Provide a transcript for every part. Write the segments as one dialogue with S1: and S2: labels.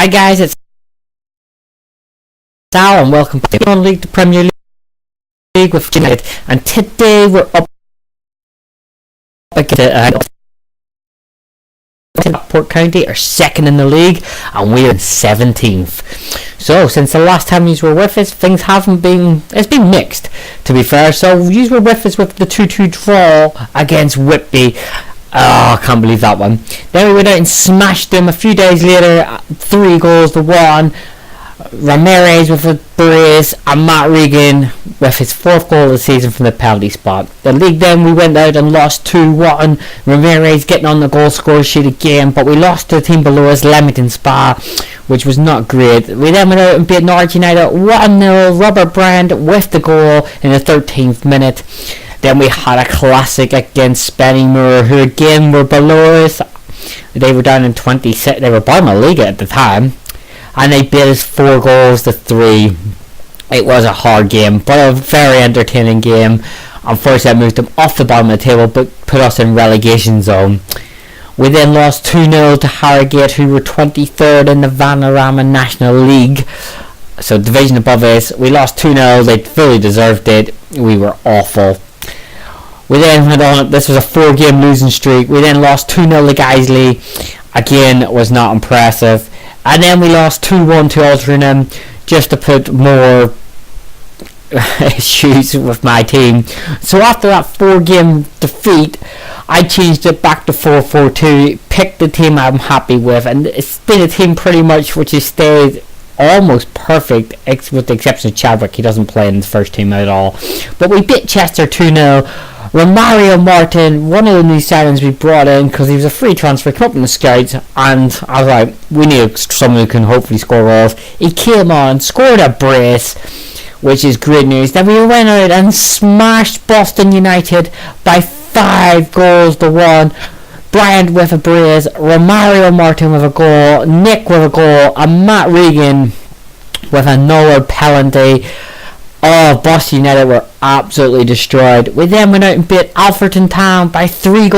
S1: Hi guys, it's Sal and welcome to the League, the Premier League with United. And today we're up against Stockport County, are second in the league, and we're in 17th. So since the last time you were with us, things haven't been, it's been mixed to be fair. So you were with us with the 2-2 draw against Whitby. Oh, I can't believe that one. Then we went out and smashed them a few days later, 3-1. Ramirez with a brace and Matt Regan with his 4th goal of the season from the penalty spot. The league then we went out and lost 2-1. Ramirez getting on the goal score sheet again, but we lost to the team below us, Leamington Spa, which was not great. We then went out and beat Norwich United 1-0. Robert Brand with the goal in the 13th minute. Then we had a classic against Spennymoor, who again were below us. They were down in 26. They were bottom of the league at the time, and they beat us 4-3. It was a hard game, but a very entertaining game. Unfortunately, I moved them off the bottom of the table, but put us in relegation zone. We then lost 2-0 to Harrogate, who were 23rd in the Vanarama National League. So division above us. We lost 2-0. They fully deserved it. We were awful. We then went on, this was a 4-game losing streak. We then lost 2-0 to Guiseley. Again, was not impressive. And then we lost 2-1 to Altrincham, just to put more issues with my team. So after that 4-game defeat, I changed it back to 4-4-2, picked the team I'm happy with, and it's been a team pretty much which has stayed almost perfect, with the exception of Chadwick. He doesn't play in the first team at all. But we beat Chester 2-0. Romario Martin, one of the new signings we brought in because he was a free transfer, came up in the scouts, and I was like, we need someone who can hopefully score goals. He came on, scored a brace, which is great news. Then we went out and smashed Boston United by 5-1. Bryant with a brace, Romario Martin with a goal, Nick with a goal, and Matt Regan with another penalty. Oh, Boston United were absolutely destroyed. We then went out and beat Alfreton Town by 3-0.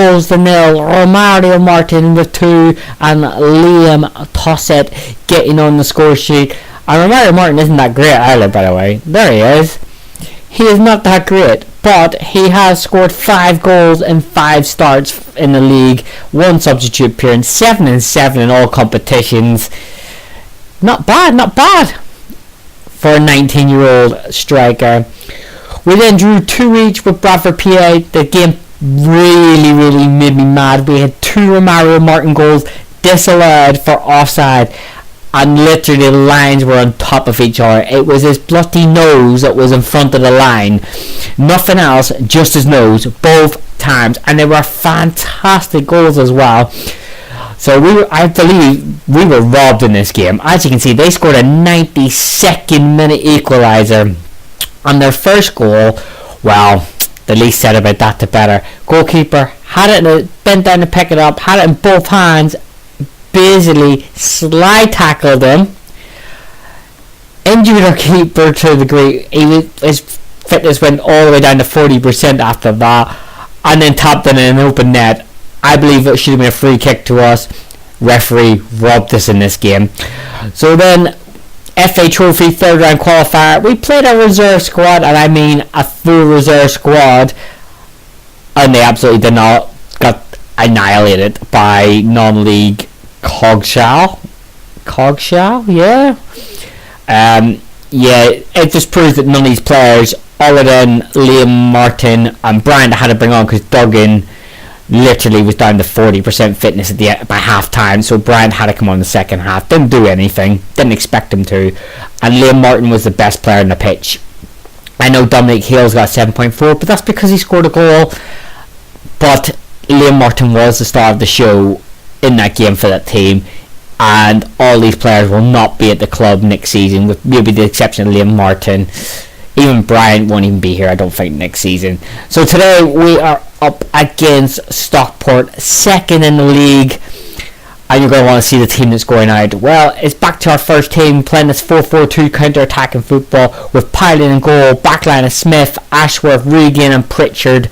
S1: Romario Martin with 2 and Liam Tossett getting on the score sheet. And Romario Martin isn't that great either, by the way. There he is. He is not that great, but he has scored 5 goals in 5 starts in the league. 1 substitute appearance, 7-7 in all competitions. Not bad. For a 19-year-old striker. We then drew 2 each with Bradford PA. The game really made me mad. We had 2 Romario Martin goals disallowed for offside, and literally the lines were on top of each other. It was his bloody nose that was in front of the line, nothing else, just his nose both times, and they were fantastic goals as well. So I believe we were robbed in this game. As you can see, they scored a 92nd minute equaliser. On their first goal, well, the least said about that the better. Goalkeeper had it, bent down to pick it up, had it in both hands, basically slide tackled him, injured our keeper to a degree. His fitness went all the way down to 40% after that, and then tapped in an open net. I believe it should have been a free kick to us. Referee robbed us in this game. So then, FA Trophy 3rd round qualifier. We played a reserve squad, and I mean a full reserve squad, and they absolutely did not, got annihilated by non-league Coggshall, yeah. It just proves that none of these players, other than Liam Martin and Brian, had to bring on because Duggan literally was down to 40% fitness by half time, so Brian had to come on in the second half. Didn't do anything, didn't expect him to, and Liam Martin was the best player on the pitch. I know Dominic Hale's got 7.4, but that's because he scored a goal. But Liam Martin was the star of the show in that game for that team, and all these players will not be at the club next season, with maybe the exception of Liam Martin. Even Brian won't even be here, I don't think, next season. So today we are up against Stockport, 2nd in the league, and you're going to want to see the team that's going out. Well, it's back to our first team playing this 4-4-2 counter-attacking football with Pilot in goal, backline of Smith, Ashworth, Regan and Pritchard,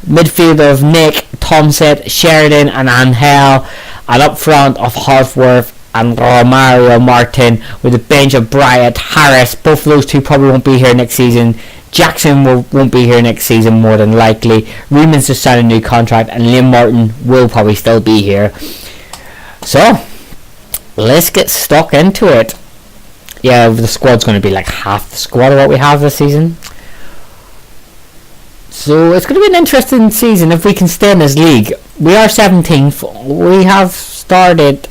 S1: midfield of Nick, Tomset, Sheridan and Angel, and up front of Hartworth, and Romario Martin with a bench of Bryant, Harris. Both of those two probably won't be here next season. Jackson won't be here next season more than likely. Reeman's just signed a new contract, and Liam Martin will probably still be here. So let's get stuck into it. Yeah, the squad's going to be like half the squad of what we have this season. So it's going to be an interesting season if we can stay in this league. We are 17th. We have started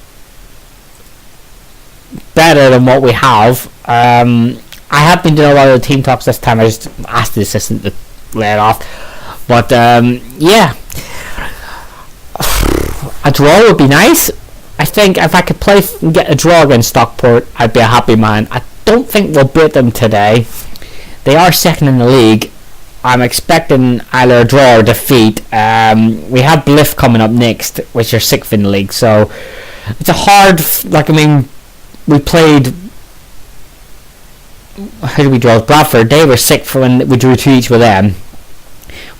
S1: better than what we have. I have been doing a lot of the team talks this time. I just asked the assistant to lay it off. But yeah, a draw would be nice. I think if I could play and get a draw against Stockport, I'd be a happy man. I don't think we'll beat them today. They are second in the league. I'm expecting either a draw or defeat. We have Bliff coming up next, which are 6th in the league. So it's a hard, we played, who did we draw? Bradford. They were 6th when we drew 2 each with them.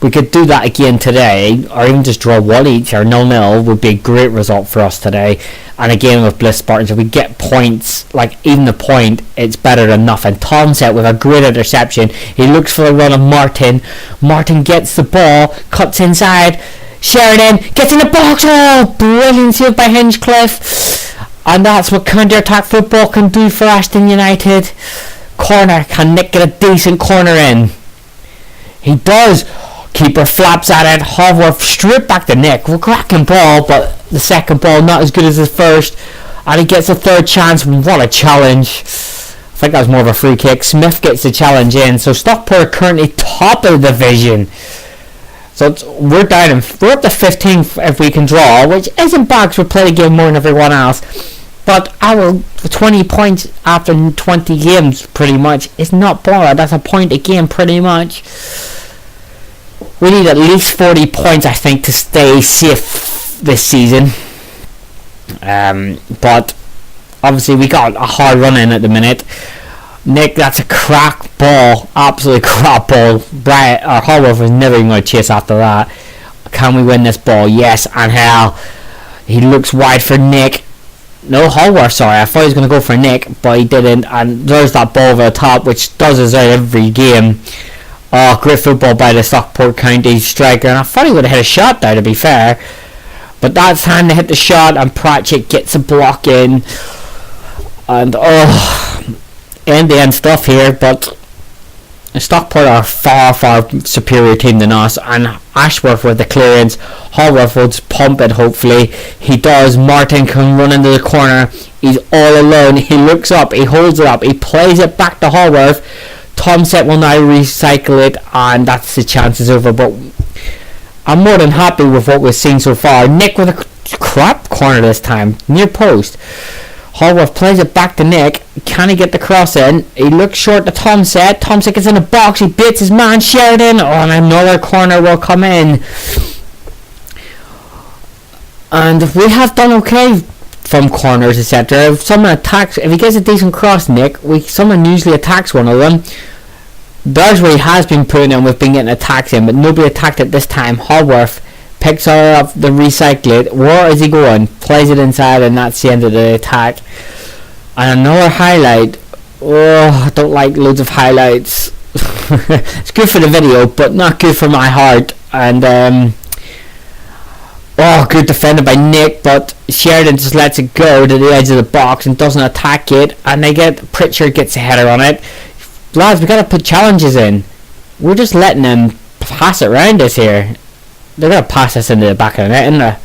S1: We could do that again today, or even just draw 1 each, or 0-0 would be a great result for us today. And again with Bliss Spartans, if we get points, even the point, it's better than nothing. Tom set with a great interception. He looks for the run of Martin. Martin gets the ball, cuts inside. Sheridan gets in the box. Oh, brilliant save by Hinchcliffe. And that's what counter-attack football can do for Ashton United. Corner, can Nick get a decent corner in? He does. Keeper flaps at it. Haworth straight back to Nick. We're cracking ball, but the second ball not as good as the first. And he gets a third chance. What a challenge. I think that was more of a free kick. Smith gets the challenge in. So Stockport are currently top of the division. So we're up to 15th if we can draw, which isn't bad because we played a game more than everyone else. But our 20 points after 20 games pretty much is not bad. That's a point a game pretty much. We need at least 40 points, I think, to stay safe this season. But obviously we got a hard run in at the minute. Nick, that's a crack ball. Absolutely crap ball. Brian, or Haworth was never even going to chase after that. Can we win this ball? Yes, and hell. He looks wide for Nick. No, Haworth, sorry. I thought he was going to go for Nick, but he didn't. And there's that ball over the top, which does us out every game. Oh, great football by the Stockport County striker. And I thought he would have hit a shot there, to be fair. But that's time to hit the shot, and Pratchett gets a block in. And, end-to-end stuff here, but Stockport are far superior team than us. And Ashworth with the clearance. Haworth will just pump it, hopefully. He does. Martin can run into the corner. He's all alone. He looks up. He holds it up. He plays it back to Haworth. Tomset will now recycle it, and that's the chance is over. But I'm more than happy with what we've seen so far. Nick with a crap corner this time, near post. Haworth plays it back to Nick. Can he get the cross in? He looks short to Tomset. Tomset gets in the box. He beats his man Sheridan. Oh, and another corner will come in. And we have done okay from corners, etc. If someone attacks, if he gets a decent cross, Nick, someone usually attacks one of them. There's where he has been putting in. We've been getting attacks in, but nobody attacked it this time. Haworth picks her up, the recycle it. Where is he going? Plays it inside, and that's the end of the attack. And another highlight. Oh, I don't like loads of highlights. It's good for the video, but not good for my heart. And good defended by Nick, but Sheridan just lets it go to the edge of the box and doesn't attack it. And Pritchard gets a header on it. Lads, we gotta put challenges in. We're just letting them pass it around us here. They're gonna pass us into the back of the net,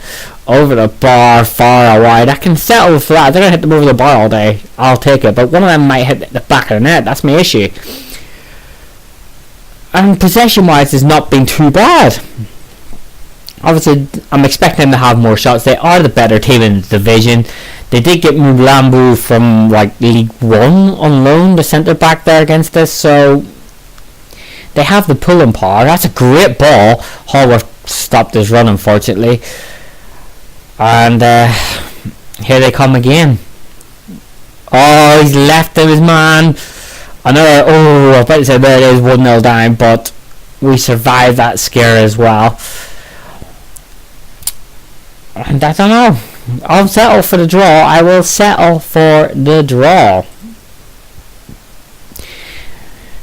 S1: over the bar, far or wide. I can settle for that. They're gonna hit them over the bar all day. I'll take it, but one of them might hit the back of the net. That's my issue. And possession-wise, has not been too bad. Obviously, I'm expecting them to have more shots. They are the better team in the division. They did get Mulambu from League 1 on loan, the centre back there against us, so they have the pulling power. That's a great ball. Haworth stopped his run, unfortunately. And here they come again. Oh, he's left him, his man. Another, I was about to say there it is, 1-0 down, but we survived that scare as well. And I don't know. I'll settle for the draw. I will settle for the draw.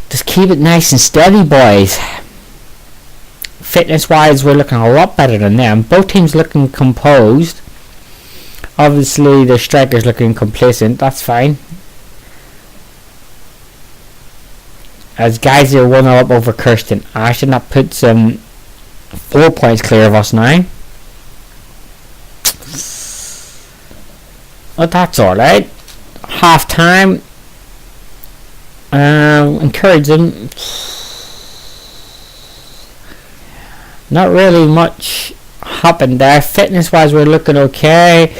S1: Just keep it nice and steady, boys. Fitness wise, we're looking a lot better than them. Both teams looking composed. Obviously the striker's looking complacent. That's fine. As guys are 1-0 up over Kirsten Ashton, that puts them 4 points clear of us now. But that's alright. Half time. Encouraging. Not really much happened there. Fitness wise, we're looking okay.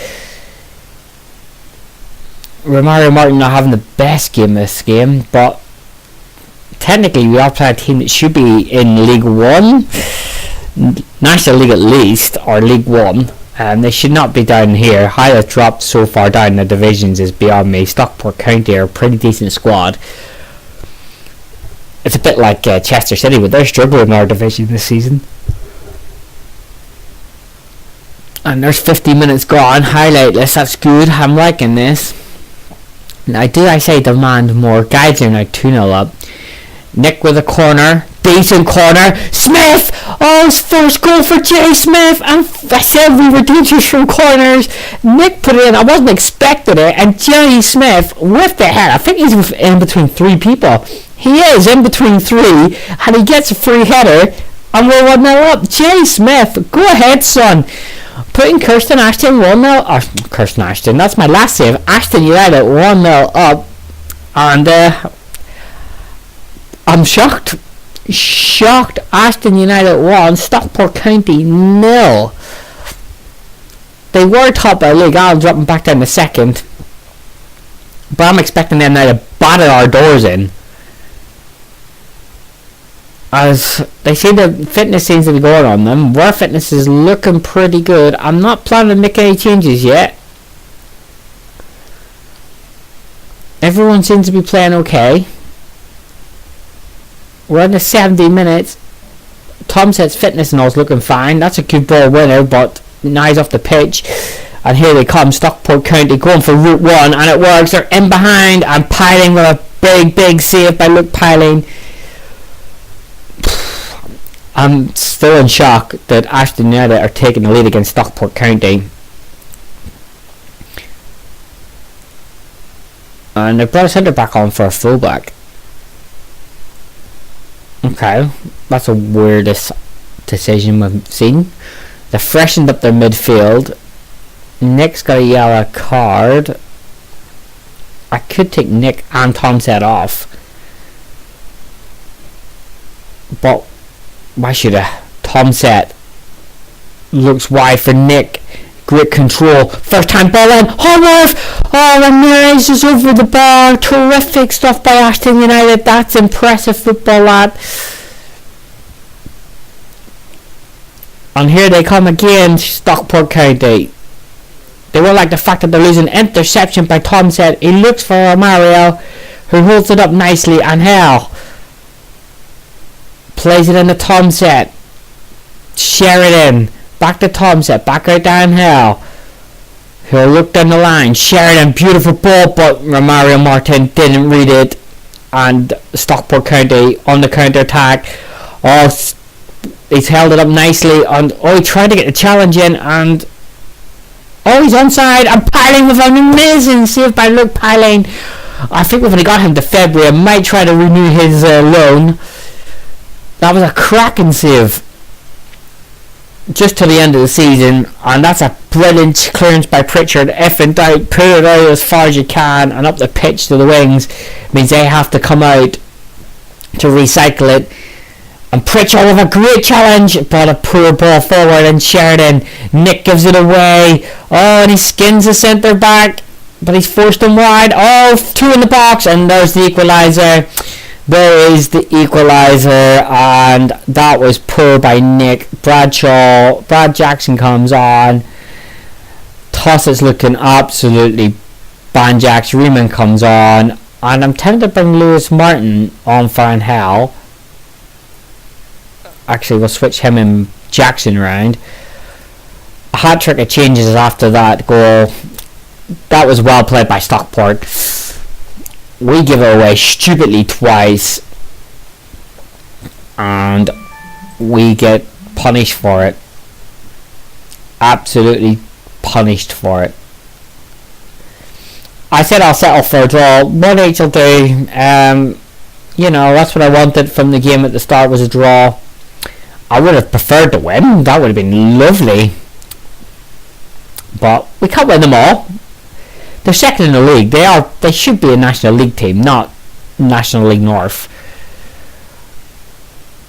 S1: Romario Martin not having the best game this game, but technically we are playing a team that should be in League 1, National League at least, or League 1. They should not be down here. How they've dropped so far down in the divisions is beyond me. Stockport County are a pretty decent squad. It's a bit like Chester City, but they're struggling in our division this season. And there's 50 minutes gone. Highlight list, that's good. I'm liking this. Now, I say demand more. Guys are now 2-0 up. Nick with a corner. Decent corner. Smith! Oh, his first goal for Jay Smith. And I said we were dangerous from corners. Nick put it in. I wasn't expecting it. And Jay Smith with the head. I think he's in between 3 people. He is in between 3. And he gets a free header. And we're 1-0 up. Jay Smith, go ahead, son. Putting Kirsten Ashton 1-0. Oh, Kirsten Ashton. That's my last save. Ashton United 1-0 up. And I'm shocked. Ashton United 1, Stockport County 0. They were top of the league. I'll drop them back down to second. But I'm expecting them now to batter our doors in. As they see the fitness seems to be going on them. Our fitness is looking pretty good. I'm not planning to make any changes yet. Everyone seems to be playing okay. We're in the 70 minutes. Tom says fitness and all's looking fine. That's a good ball winner, but now he's off the pitch. And here they come, Stockport County going for route 1, and it works. They're in behind and Piling with a big save by Luke Piling. I'm still in shock that Ashton United are taking the lead against Stockport County. And they brought a centre back on for a fullback. Okay, that's the weirdest decision we've seen. They freshened up their midfield. Nick's got a yellow card. I could take Nick and Tom set off. But why should I? Tom set looks wide for Nick. Great control. First time ball in. Hallworth! Oh, Ramirez is over the bar. Terrific stuff by Ashton United. That's impressive football, lad. And here they come again, Stockport County. They won't like the fact that they're losing. Interception by Tom said. He looks for Mario, who holds it up nicely, and hell plays it in the Tom set. Sheridan back to Tom set, back out down Hill. He'll look down the line. Sheridan, beautiful ball, but Romario Martin didn't read it, and Stockport County on the counter attack. Oh, he's held it up nicely, and he tried to get the challenge in, and he's onside, and Piling with an amazing save by Luke Piling. I think we've only got him to February. I might try to renew his loan. That was a cracking save just to the end of the season, and that's a brilliant clearance by Pritchard. If in doubt, put it out as far as you can and up the pitch to the wings. Means they have to come out to recycle it. And Pritchard with a great challenge, but a poor ball forward, and Sheridan. Nick gives it away. Oh, and he skins the centre back, but he's forced him wide. Oh, 2 in the box, and there's the equaliser. There is the equaliser, and that was poor by Nick. Brad Jackson comes on. Toss is looking absolutely banjax. Riemann comes on, and I'm tempted to bring Lewis Martin on for an hell. Actually, we'll switch him and Jackson around. A hat-trick of changes after that goal. That was well played by Stockport. We give it away stupidly twice, and we get punished for it. Absolutely punished for it. I said I'll settle for a draw. What H will do. That's what I wanted from the game at the start, was a draw. I would have preferred to win. That would have been lovely. But we can't win them all. They're second in the league. They should be a National League team, not National League North.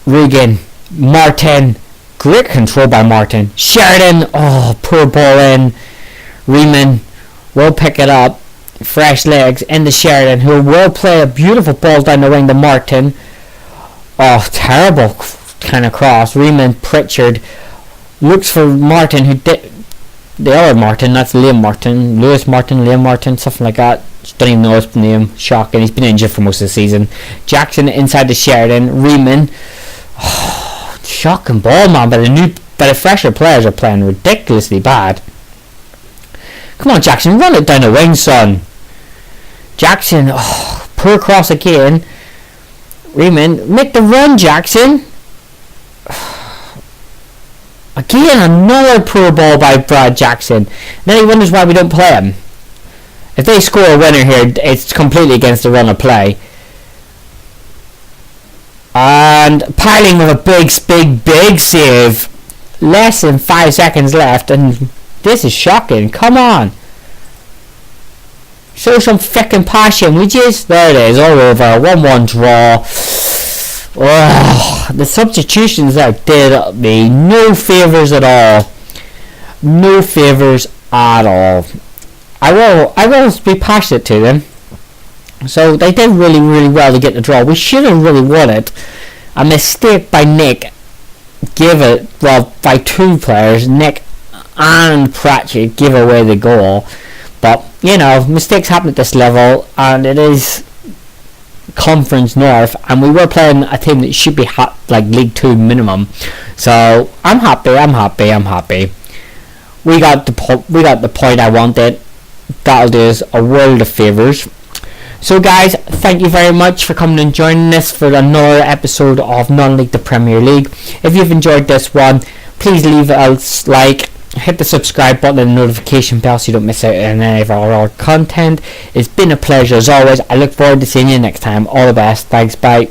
S1: Regan, Martin, great control by Martin. Sheridan, poor ball in. Riemann will pick it up. Fresh legs into Sheridan, who will play a beautiful ball down the wing to Martin. Terrible kind of cross. Riemann, Pritchard looks for Martin, who did. The other Martin, that's Liam Martin, Lewis Martin, Liam Martin, something like that. Just don't even know his name. Shocking. He's been injured for most of the season. Jackson inside to Sheridan. Riemann. Shocking ball, man. But the fresher players are playing ridiculously bad. Come on, Jackson, run it down the wing, son. Jackson. Poor cross again. Riemann, make the run, Jackson. Again, another poor ball by Brad Jackson. Then he wonders why we don't play him. If they score a winner here, it's completely against the run of play. And Piling with a big save. Less than 5 seconds left, and this is shocking. Come on. Show some frickin' passion, would you? There it is, all over. 1-1 draw. The substitutions that did me no favours at all. No favours at all. I will be passionate to them. So they did really, really well to get the draw. We should have really won it. A mistake by Nick gave it, by two players, Nick and Pratchett, give away the goal. But mistakes happen at this level, and it is Conference North, and we were playing a team that should be like League 2 minimum. So I'm happy. We got the point I wanted. That'll do us a world of favours. So guys, thank you very much for coming and joining us for another episode of Non-League the Premier League. If you've enjoyed this one, please leave a like, hit the subscribe button and notification bell so you don't miss out on any of our content. It's been a pleasure as always. I look forward to seeing you next time. All the best. Thanks. Bye.